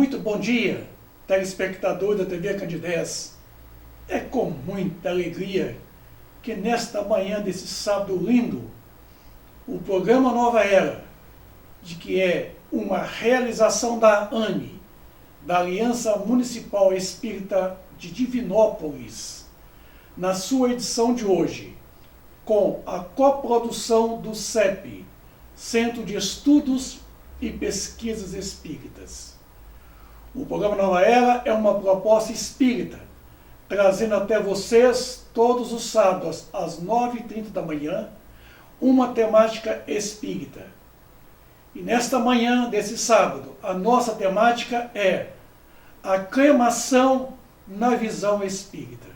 Muito bom dia, telespectador da TV Candidez. É com muita alegria que nesta manhã desse sábado lindo, o programa Nova Era, de que é uma realização da AME, da Aliança Municipal Espírita de Divinópolis, na sua edição de hoje, com a coprodução do CEP, Centro de Estudos e Pesquisas Espíritas. O programa Nova Era é uma proposta espírita, trazendo até vocês, todos os sábados, às 9h30 da manhã, uma temática espírita. E nesta manhã desse sábado, a nossa temática é a cremação na visão espírita.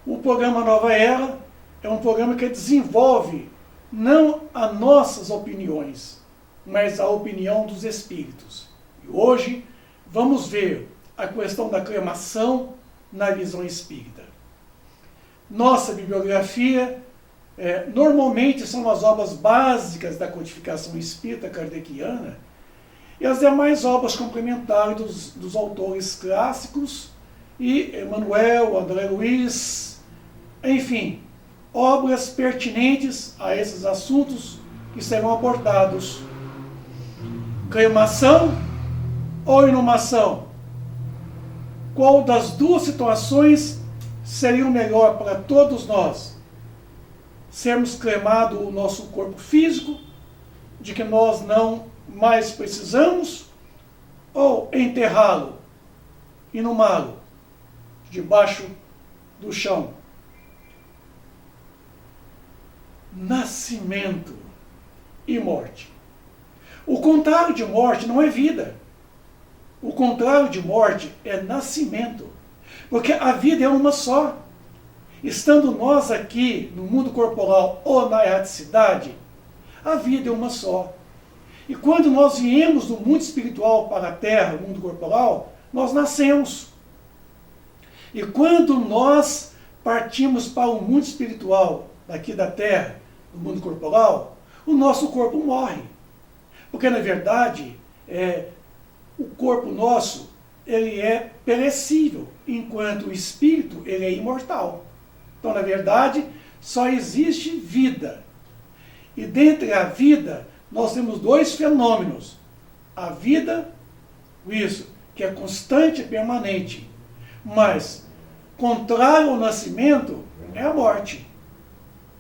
O programa Nova Era é um programa que desenvolve não as nossas opiniões, mas a opinião dos espíritos. E hoje vamos ver a questão da cremação na visão espírita. Nossa bibliografia normalmente são as obras básicas da codificação espírita kardeciana e as demais obras complementares dos autores clássicos e Emmanuel, André Luiz, enfim, obras pertinentes a esses assuntos que serão abordados. Cremação ou inumação? Qual das duas situações seria o melhor para todos nós? Sermos cremados o nosso corpo físico, de que nós não mais precisamos, ou enterrá-lo, inumá-lo, debaixo do chão? Nascimento e morte. O contrário de morte não é vida. O contrário de morte é nascimento. Porque a vida é uma só. Estando nós aqui no mundo corporal ou na erraticidade, a vida é uma só. E quando nós viemos do mundo espiritual para a Terra, o mundo corporal, nós nascemos. E quando nós partimos para o mundo espiritual, daqui da Terra, do mundo corporal, o nosso corpo morre. Porque, na verdade, o corpo nosso ele é perecível, enquanto o espírito ele é imortal. Então, na verdade, só existe vida. E dentre a vida, nós temos dois fenômenos. A vida, isso, que é constante e permanente. Mas, contrário ao nascimento, é a morte.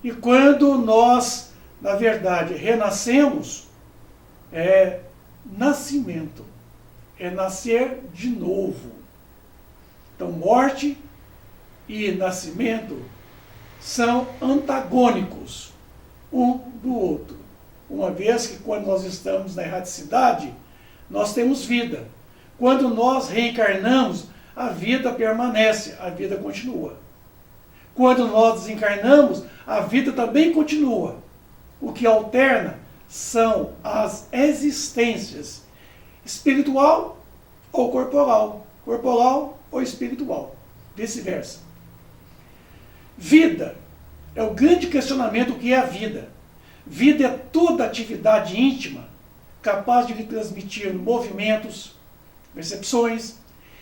E quando nós, na verdade, renascemos, é nascimento. É nascer de novo. Então, morte e nascimento são antagônicos um do outro. Uma vez que quando nós estamos na erraticidade, nós temos vida. Quando nós reencarnamos, a vida permanece, a vida continua. Quando nós desencarnamos, a vida também continua. O que alterna são as existências espiritual ou corporal ou espiritual, vice-versa. Vida é o grande questionamento: o que é a vida? Vida é toda atividade íntima capaz de lhe transmitir movimentos, percepções,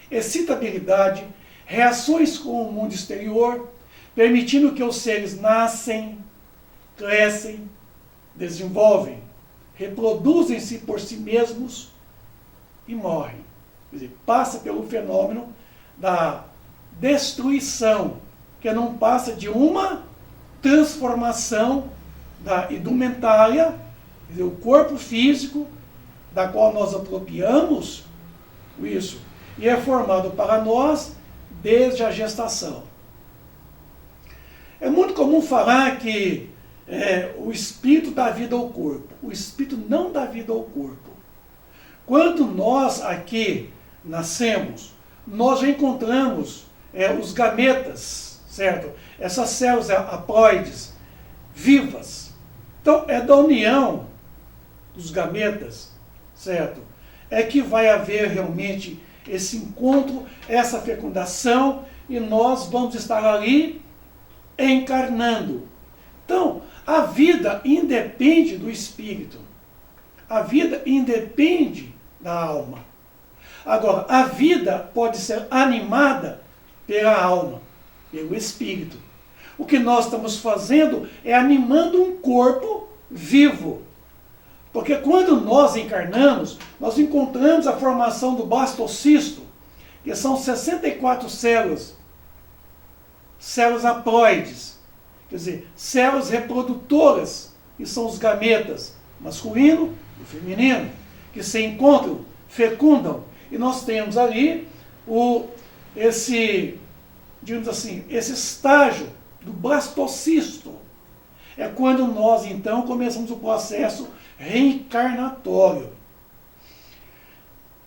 excitabilidade, reações com o mundo exterior, permitindo que os seres nascem, crescem, desenvolvem, reproduzem-se por si mesmos e morrem. Quer dizer, passa pelo fenômeno da destruição, que não passa de uma transformação da indumentária, quer dizer, o corpo físico, da qual nós apropriamos isso, e é formado para nós desde a gestação. É muito comum falar que o espírito dá vida ao corpo. O espírito não dá vida ao corpo. Quando nós aqui nascemos, nós já encontramos os gametas, certo? Essas células haploides vivas. Então, é da união dos gametas, certo? É que vai haver realmente esse encontro, essa fecundação, e nós vamos estar ali encarnando. Então, a vida independe do espírito. A vida independe da alma. Agora, a vida pode ser animada pela alma, pelo espírito. O que nós estamos fazendo é animando um corpo vivo. Porque quando nós encarnamos, nós encontramos a formação do blastocisto, que são 64 células haploides, quer dizer, células reprodutoras, que são os gametas, masculino e feminino, que se encontram, fecundam, e nós temos ali digamos assim, esse estágio do blastocisto. É quando nós, então, começamos o processo reencarnatório.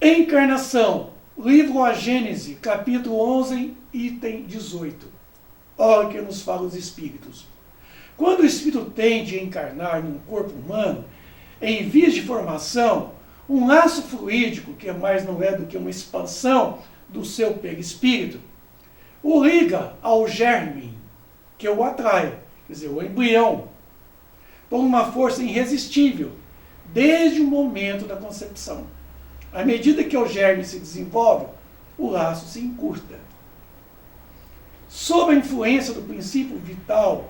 Encarnação, livro A Gênese, capítulo 11, item 18. Olha o que nos fala os espíritos. Quando o espírito tende a encarnar num corpo humano, em vias de formação, um laço fluídico, que mais não é do que uma expansão do seu perispírito, o liga ao germe, que o atrai, quer dizer, o embrião, por uma força irresistível, desde o momento da concepção. À medida que o germe se desenvolve, o laço se encurta. Sob a influência do princípio vital,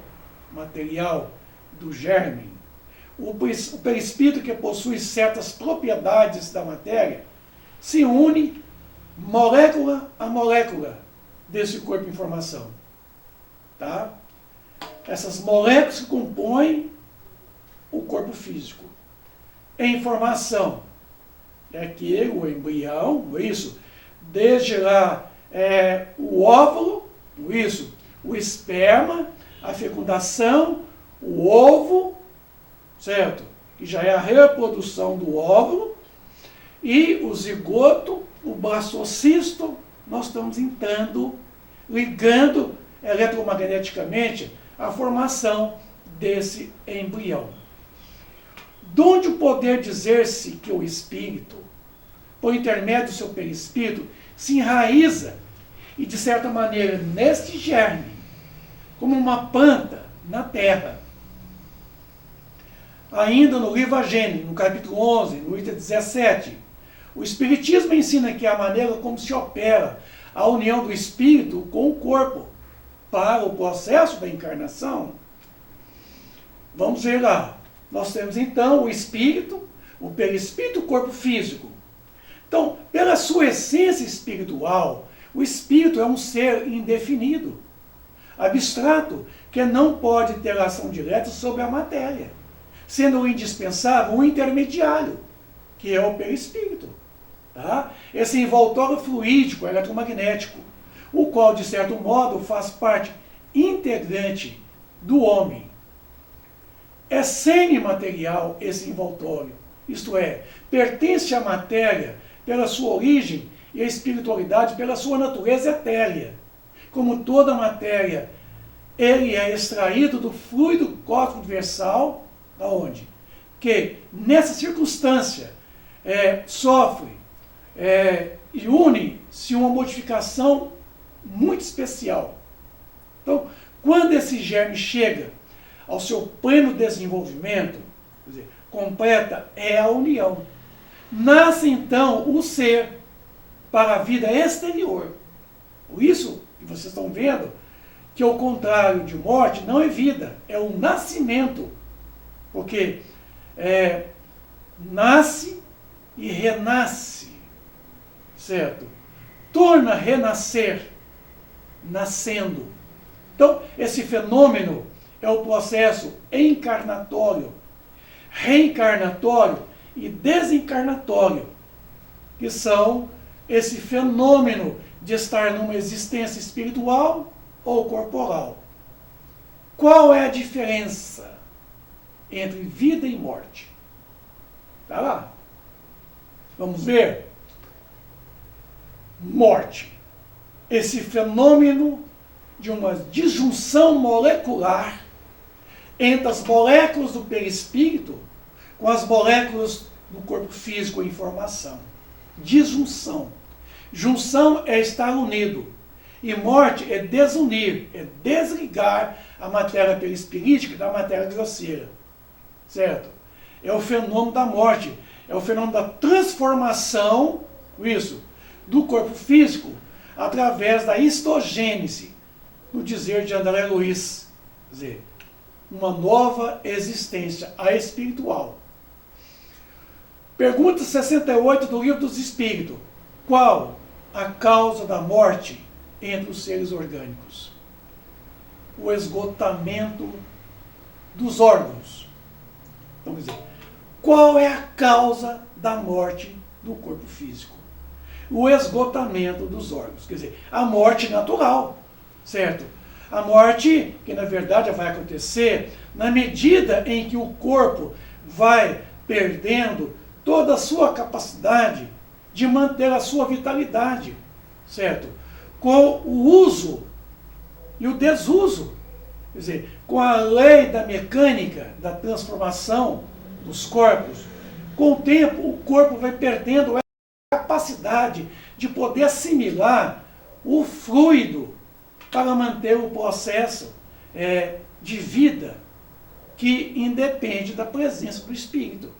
material, do germe, o perispírito, que possui certas propriedades da matéria, se une molécula a molécula desse corpo em formação. Tá? Essas moléculas que compõem o corpo físico. Em formação, é aquele, o embrião, isso, desde lá o óvulo, isso, o esperma, a fecundação, o ovo, certo? Que já é a reprodução do óvulo, e o zigoto, o blastocisto, nós estamos entrando, ligando eletromagneticamente a formação desse embrião. Donde o poder dizer-se que o espírito, por intermédio do seu perispírito, se enraiza e, de certa maneira, neste germe, como uma planta na terra. Ainda no livro A Gênese, no capítulo 11, no item 17, o Espiritismo ensina que é a maneira como se opera a união do espírito com o corpo para o processo da encarnação. Vamos ver lá. Nós temos então o espírito, o perispírito e o corpo físico. Então, pela sua essência espiritual, o espírito é um ser indefinido, abstrato, que não pode ter ação direta sobre a matéria, sendo indispensável um intermediário, que é o perispírito. Tá? Esse envoltório fluídico eletromagnético, o qual, de certo modo, faz parte integrante do homem. É semimaterial esse envoltório, isto é, pertence à matéria pela sua origem e à espiritualidade pela sua natureza etérea. Como toda matéria, ele é extraído do fluido cósmico universal, aonde? Que, nessa circunstância, sofre e une-se uma modificação muito especial. Então, quando esse germe chega ao seu pleno desenvolvimento, quer dizer, completa, é a união. Nasce então o ser para a vida exterior. Por isso que vocês estão vendo que o contrário de morte não é vida, é o nascimento. Porque nasce e renasce, certo? Torna a renascer, nascendo. Então, esse fenômeno é o processo encarnatório, reencarnatório e desencarnatório, que são esse fenômeno de estar numa existência espiritual ou corporal. Qual é a diferença entre vida e morte? Tá lá. Vamos ver. Morte. Esse fenômeno de uma disjunção molecular entre as moléculas do perispírito com as moléculas do corpo físico em formação. Disjunção. Junção é estar unido. E morte é desunir, é desligar a matéria perispirítica da matéria grosseira. Certo? É o fenômeno da morte. É o fenômeno da transformação, isso, do corpo físico através da histogênese, no dizer de André Luiz. Quer dizer, uma nova existência, a espiritual. Pergunta 68 do Livro dos Espíritos. Qual a causa da morte entre os seres orgânicos? O esgotamento dos órgãos. Então, quer dizer, qual é a causa da morte do corpo físico? O esgotamento dos órgãos. Quer dizer, a morte natural, certo? A morte, que na verdade vai acontecer na medida em que o corpo vai perdendo toda a sua capacidade de manter a sua vitalidade, certo? Com o uso e o desuso, quer dizer, com a lei da mecânica, da transformação dos corpos, com o tempo o corpo vai perdendo a capacidade de poder assimilar o fluido para manter o processo de vida que independe da presença do espírito.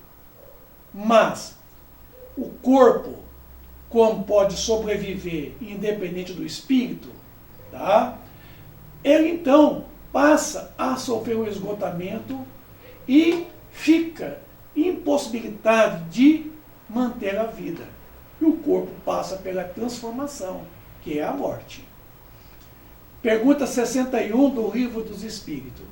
Mas o corpo, como pode sobreviver independente do espírito, tá? Ele então passa a sofrer um esgotamento e fica impossibilitado de manter a vida. E o corpo passa pela transformação, que é a morte. Pergunta 61 do Livro dos Espíritos.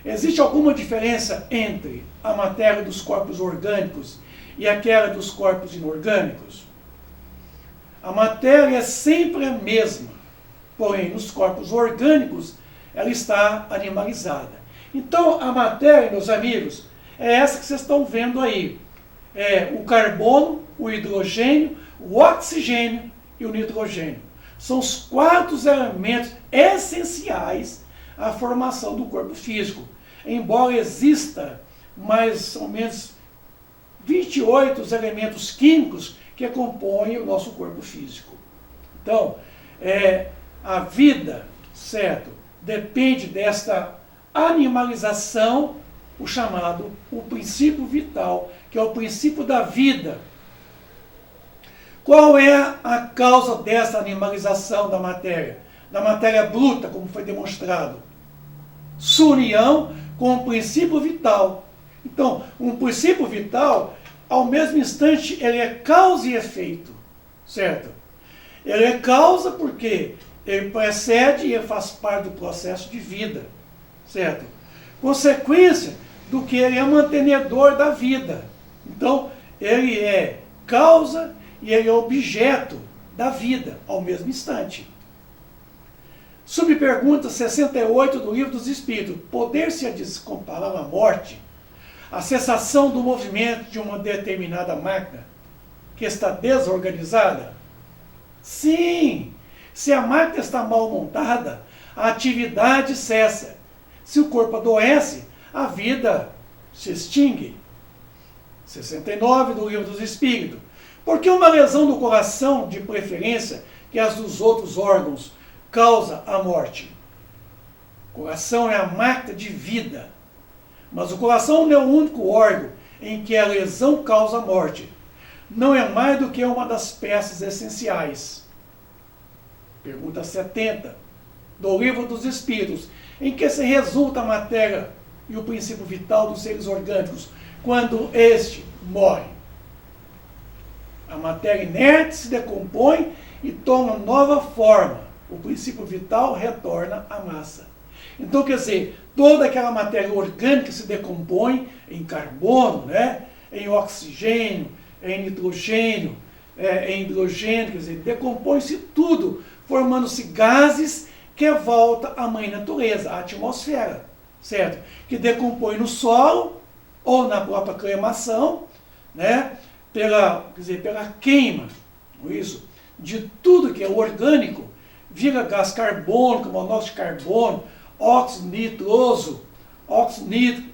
Existe alguma diferença entre a matéria dos corpos orgânicos e aquela dos corpos inorgânicos? A matéria é sempre a mesma, porém nos corpos orgânicos ela está animalizada. Então a matéria, meus amigos, é essa que vocês estão vendo aí. É o carbono, o hidrogênio, o oxigênio e o nitrogênio. São os 4 elementos essenciais à formação do corpo físico. Embora exista mais ou menos 28 elementos químicos que compõem o nosso corpo físico. Então, a vida, certo, depende desta animalização, o princípio vital, que é o princípio da vida. Qual é a causa dessa animalização da matéria? Da matéria bruta, como foi demonstrado. Sua união com o princípio vital. Então, um princípio vital, ao mesmo instante, ele é causa e efeito, certo? Ele é causa porque ele precede e ele faz parte do processo de vida, certo? Consequência do que ele é mantenedor da vida. Então, ele é causa e ele é objeto da vida, ao mesmo instante. Subpergunta 68 do Livro dos Espíritos. Poder-se comparar a morte, a cessação do movimento de uma determinada máquina que está desorganizada? Sim! Se a máquina está mal montada, a atividade cessa. Se o corpo adoece, a vida se extingue. 69 do Livro dos Espíritos. Por que uma lesão do coração, de preferência, que as dos outros órgãos, causa a morte? O coração é a máquina de vida. Mas o coração não é o único órgão em que a lesão causa a morte. Não é mais do que uma das peças essenciais. Pergunta 70 do Livro dos Espíritos. Em que se resulta a matéria e o princípio vital dos seres orgânicos quando este morre? A matéria inerte se decompõe e toma nova forma. O princípio vital retorna à massa. Então, quer dizer, toda aquela matéria orgânica se decompõe em carbono, né? Em oxigênio, em nitrogênio, em hidrogênio, quer dizer, decompõe-se tudo, formando-se gases que volta à mãe natureza, à atmosfera, certo? Que decompõe no solo ou na própria cremação, né? Pela queima, isso, de tudo que é orgânico, vira gás carbônico, monóxido de carbono, óxido nitroso, óxido nítrico,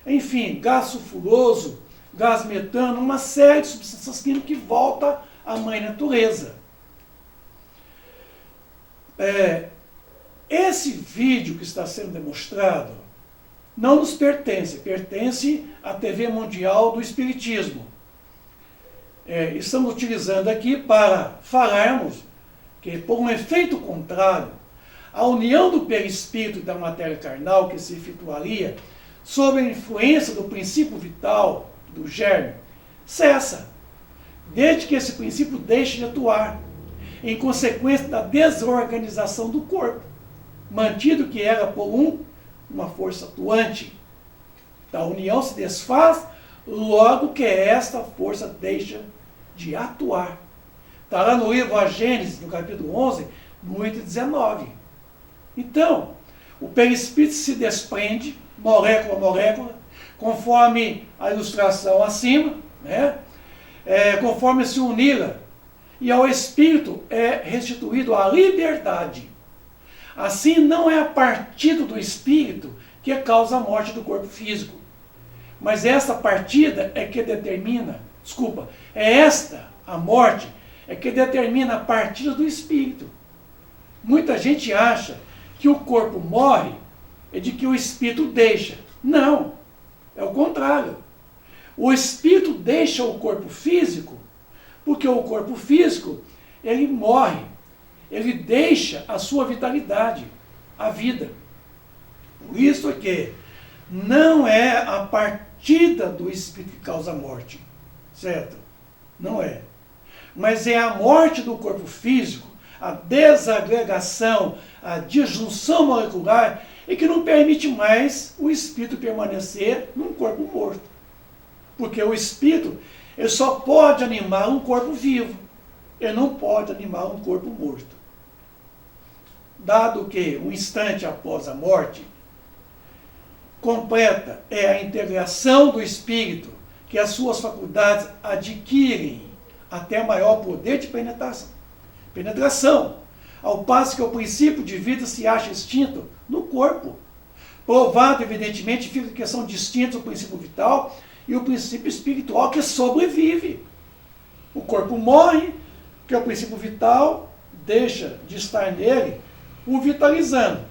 enfim, gás sulfuroso, gás metano, uma série de substâncias químicas que volta à mãe natureza. Esse vídeo que está sendo demonstrado não nos pertence, pertence à TV Mundial do Espiritismo. estamos utilizando aqui para falarmos que, por um efeito contrário, a união do perispírito e da matéria carnal que se efetuaria sob a influência do princípio vital, do germe, cessa, desde que esse princípio deixe de atuar, em consequência da desorganização do corpo, mantido que era por uma força atuante. A união se desfaz logo que esta força deixa de atuar. Está lá no livro A Gênesis, no capítulo 11, no item 19. Então, o perispírito se desprende, molécula a molécula, conforme a ilustração acima, né? Conforme se unira, e ao espírito é restituído a liberdade. Assim, não é a partida do espírito que causa a morte do corpo físico, mas essa partida é que determina, a morte é que determina a partida do espírito. Muita gente acha que o corpo morre e de que o espírito deixa. Não, é o contrário. O espírito deixa o corpo físico porque o corpo físico, ele morre, ele deixa a sua vitalidade, a vida. Por isso é que não é a partida do espírito que causa a morte, certo? Não é. Mas é a morte do corpo físico, a desagregação, a disjunção molecular, e que não permite mais o espírito permanecer num corpo morto. Porque o espírito, ele só pode animar um corpo vivo, ele não pode animar um corpo morto. Dado que um instante após a morte, completa é a integração do espírito, que as suas faculdades adquirem até maior poder de penetração, ao passo que o princípio de vida se acha extinto no corpo. Provado, evidentemente, fica que são distintos o princípio vital e o princípio espiritual que sobrevive. O corpo morre, que é o princípio vital deixa de estar nele, o vitalizando,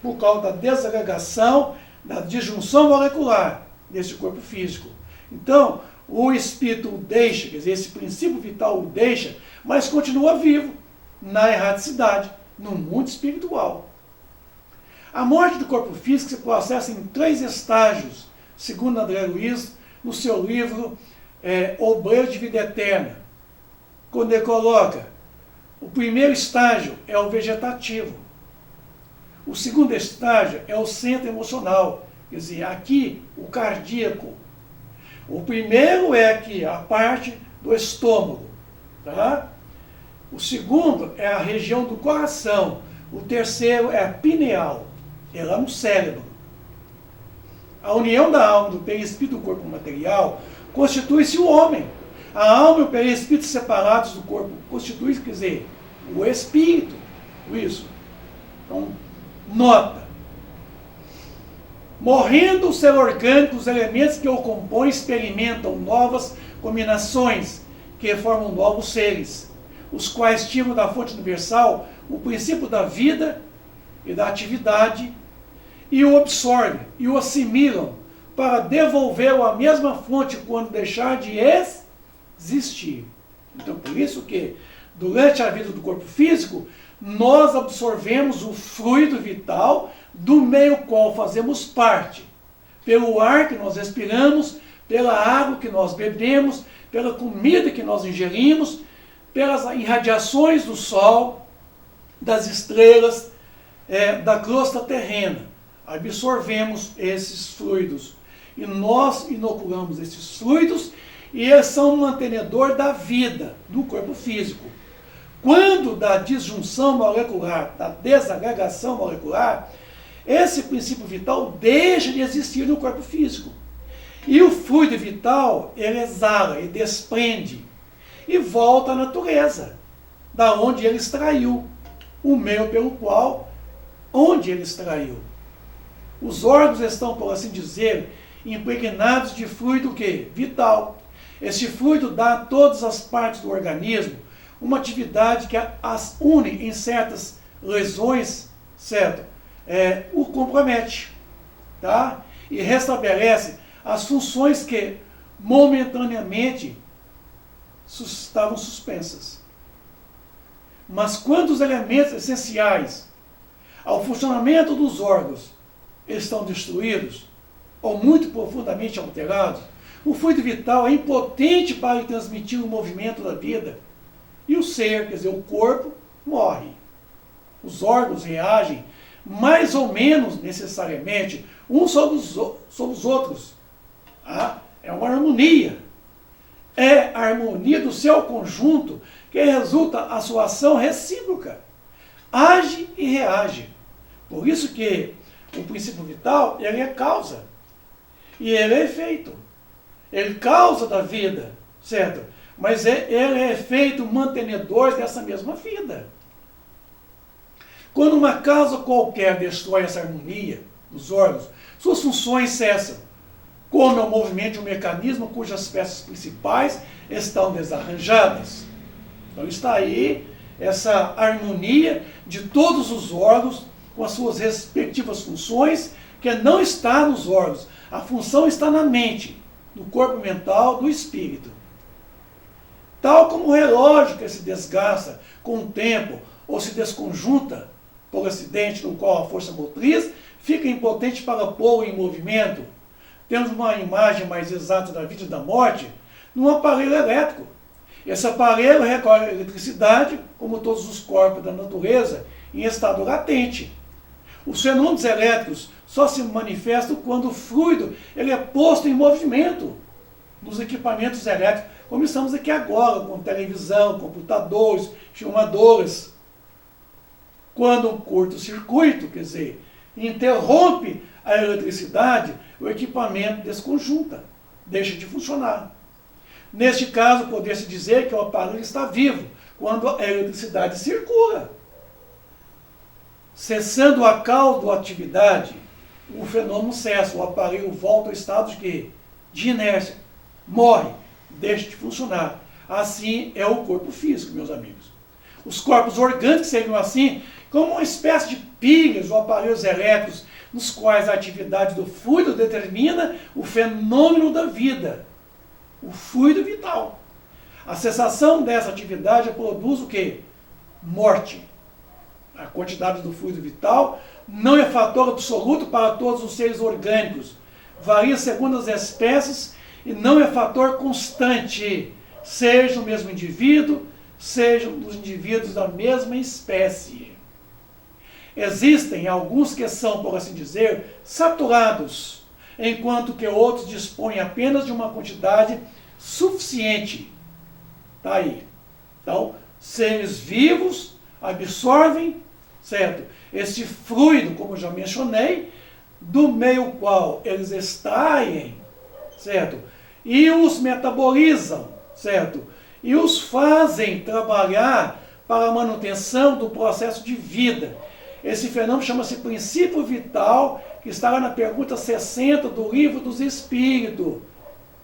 por causa da desagregação, da disjunção molecular desse corpo físico. Então, o espírito o deixa, quer dizer, esse princípio vital o deixa, mas continua vivo na erraticidade, no mundo espiritual. A morte do corpo físico se processa em 3 estágios, segundo André Luiz, no seu livro Obreiro de Vida Eterna, quando ele coloca: o primeiro estágio é o vegetativo, o segundo estágio é o centro emocional, quer dizer, aqui o cardíaco. O primeiro é aqui, a parte do estômago, tá? O segundo é a região do coração, o terceiro é a pineal, é lá no cérebro. A união da alma, do perispírito e do corpo material constitui-se o homem. A alma e o perispírito separados do corpo constituem, quer dizer, o espírito. Isso. Então, nota. Morrendo o ser orgânico, os elementos que o compõem experimentam novas combinações que formam novos seres, os quais tiram da fonte universal o princípio da vida e da atividade e o absorvem e o assimilam para devolvê-lo à mesma fonte quando deixar de existir. Então, por isso que, durante a vida do corpo físico, nós absorvemos o fluido vital do meio qual fazemos parte, pelo ar que nós respiramos, pela água que nós bebemos, pela comida que nós ingerimos, pelas irradiações do sol, das estrelas, da crosta terrena. Absorvemos esses fluidos e nós inoculamos esses fluidos e eles são um mantenedor da vida do corpo físico. Quando da disjunção molecular, da desagregação molecular, esse princípio vital deixa de existir no corpo físico. E o fluido vital, ele exala, ele desprende e volta à natureza, da onde ele extraiu, o meio pelo qual, onde ele extraiu. Os órgãos estão, por assim dizer, impregnados de fluido que? Vital. Este fluido dá a todas as partes do organismo uma atividade que as une em certas lesões, certo? O compromete, tá? E restabelece as funções que momentaneamente estavam suspensas. Mas quando os elementos essenciais ao funcionamento dos órgãos estão destruídos ou muito profundamente alterados, o fluido vital é impotente para transmitir o movimento da vida. E o ser, quer dizer, o corpo, morre. Os órgãos reagem mais ou menos necessariamente uns sobre os outros. É uma harmonia. É a harmonia do seu conjunto que resulta a sua ação recíproca. Age e reage. Por isso que o princípio vital, ele é causa. E ele é efeito. Ele causa da vida, certo? Mas ele é efeito mantenedor dessa mesma vida. Quando uma causa qualquer destrói essa harmonia dos órgãos, suas funções cessam, como é o movimento de um mecanismo cujas peças principais estão desarranjadas. Então está aí essa harmonia de todos os órgãos com as suas respectivas funções, que não está nos órgãos. A função está na mente, no corpo mental, do espírito. Tal como o relógio que se desgasta com o tempo ou se desconjunta por acidente no qual a força motriz fica impotente para pô-lo em movimento. Temos uma imagem mais exata da vida e da morte num aparelho elétrico. Esse aparelho recolhe a eletricidade, como todos os corpos da natureza, em estado latente. Os fenômenos elétricos só se manifestam quando o fluido ele é posto em movimento nos equipamentos elétricos, como estamos aqui agora, com televisão, computadores, filmadores. Quando um curto-circuito, quer dizer, interrompe a eletricidade, o equipamento desconjunta, deixa de funcionar. Neste caso, poderia-se dizer que o aparelho está vivo, quando a eletricidade circula. Cessando a causa da atividade, o fenômeno cessa, o aparelho volta ao estado de quê? De inércia, morre, deixa de funcionar. Assim é o corpo físico, meus amigos. Os corpos orgânicos seriam assim, como uma espécie de pilhas ou aparelhos elétricos, nos quais a atividade do fluido determina o fenômeno da vida, o fluido vital. A cessação dessa atividade produz o quê? Morte. A quantidade do fluido vital não é fator absoluto para todos os seres orgânicos. Varia segundo as espécies e não é fator constante, seja o mesmo indivíduo, sejam os indivíduos da mesma espécie. Existem alguns que são, por assim dizer, saturados, enquanto que outros dispõem apenas de uma quantidade suficiente. Está aí. Então, seres vivos absorvem, certo? Esse fluido, como já mencionei, do meio qual eles extraem, certo? E os metabolizam, certo? E os fazem trabalhar para a manutenção do processo de vida. Esse fenômeno chama-se princípio vital, que está lá na pergunta 60 do Livro dos Espíritos,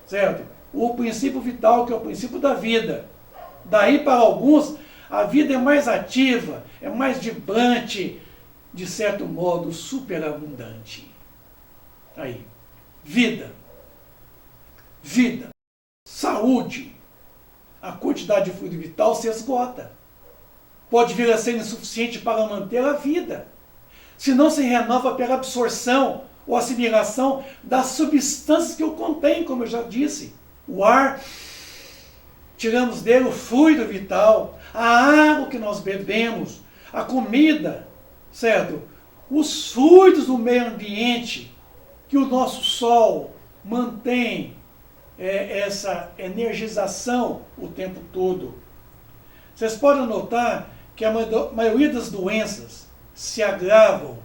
certo? O princípio vital, que é o princípio da vida. Daí, para alguns, a vida é mais ativa, é mais vibrante, de certo modo, superabundante. Aí, vida. Vida. Saúde. A quantidade de fluido vital se esgota. Pode vir a ser insuficiente para manter a vida, se não se renova pela absorção ou assimilação das substâncias que o contém, como eu já disse. O ar, tiramos dele o fluido vital, a água que nós bebemos, a comida, certo? Os fluidos do meio ambiente, que o nosso sol mantém essa energização o tempo todo. Vocês podem notar que a maioria das doenças se agravam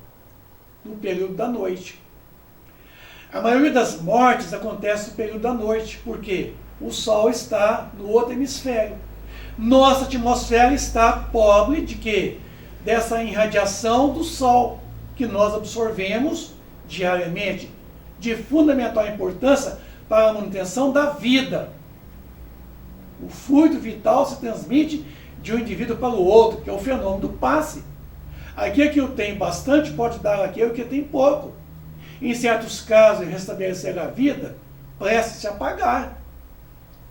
no período da noite. A maioria das mortes acontece no período da noite, porque o Sol está no outro hemisfério. Nossa atmosfera está pobre de quê? Dessa irradiação do Sol, que nós absorvemos diariamente, de fundamental importância para a manutenção da vida. O fluido vital se transmite de um indivíduo para o outro, que é o fenômeno do passe. Aquele que tem bastante pode dar àquele que tem pouco. Em certos casos, em restabelecer a vida, presta-se a pagar.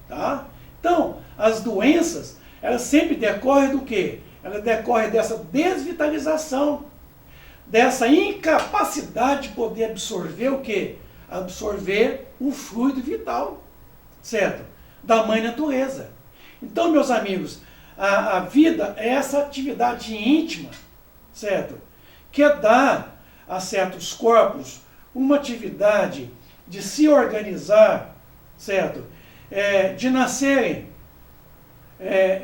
Tá? Então, as doenças, elas sempre decorrem do quê? Ela decorre dessa desvitalização, dessa incapacidade de poder absorver o quê? Absorver o fluido vital, certo? Da mãe natureza. Então, meus amigos, a vida é essa atividade íntima, certo? Que dá a certos corpos uma atividade de se organizar, certo? De nascerem,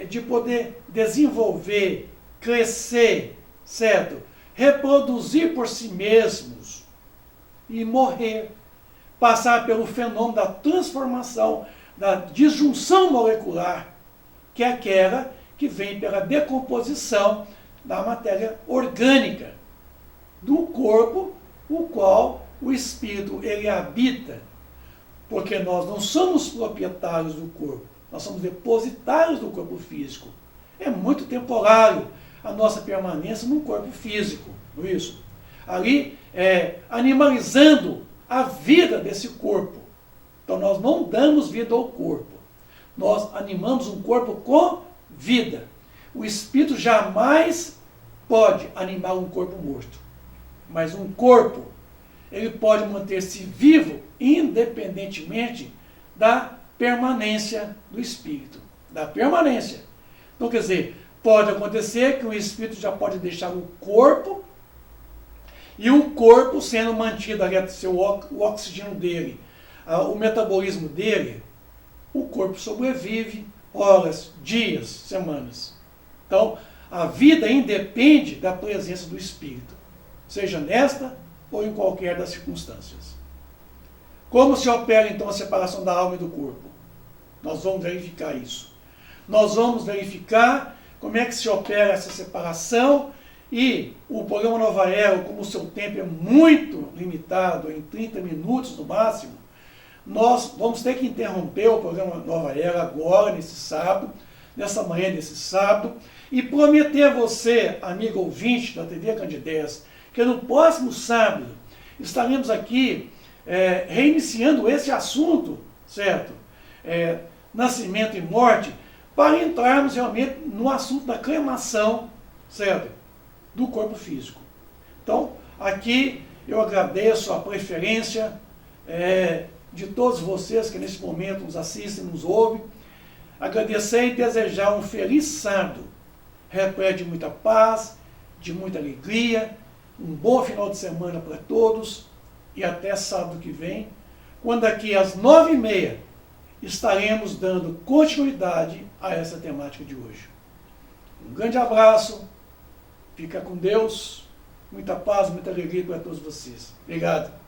de poder desenvolver, crescer, certo? Reproduzir por si mesmos e morrer. Passar pelo fenômeno da transformação, da disjunção molecular, que é aquela que vem pela decomposição da matéria orgânica do corpo, o qual o espírito ele habita, porque nós não somos proprietários do corpo, nós somos depositários do corpo físico. É muito temporário a nossa permanência no corpo físico, não é isso? Ali, animalizando a vida desse corpo. Então nós não damos vida ao corpo, nós animamos um corpo com vida. O espírito jamais pode animar um corpo morto, mas um corpo ele pode manter-se vivo independentemente da permanência do espírito, da permanência. Então, quer dizer, pode acontecer que o espírito já pode deixar o corpo, e o corpo sendo mantido ali, o oxigênio dele, o metabolismo dele, o corpo sobrevive horas, dias, semanas. Então, a vida independe da presença do espírito, seja nesta ou em qualquer das circunstâncias. Como se opera então a separação da alma e do corpo? Nós vamos verificar isso. Nós vamos verificar como é que se opera essa separação, e o programa Nova Era, como o seu tempo é muito limitado, em 30 minutos no máximo, nós vamos ter que interromper o programa Nova Era agora, nesse sábado, nessa manhã desse sábado, e prometer a você, amigo ouvinte da TV Candidez, que no próximo sábado estaremos aqui reiniciando esse assunto, certo? Nascimento e morte, para entrarmos realmente no assunto da cremação, certo? Do corpo físico. Então, aqui eu agradeço a preferência de todos vocês que nesse momento nos assistem, nos ouvem. Agradecer e desejar um feliz sábado, repleto de muita paz, de muita alegria, um bom final de semana para todos, e até sábado que vem, quando aqui às 9h30 estaremos dando continuidade a essa temática de hoje. Um grande abraço, fica com Deus, muita paz, muita alegria para todos vocês. Obrigado.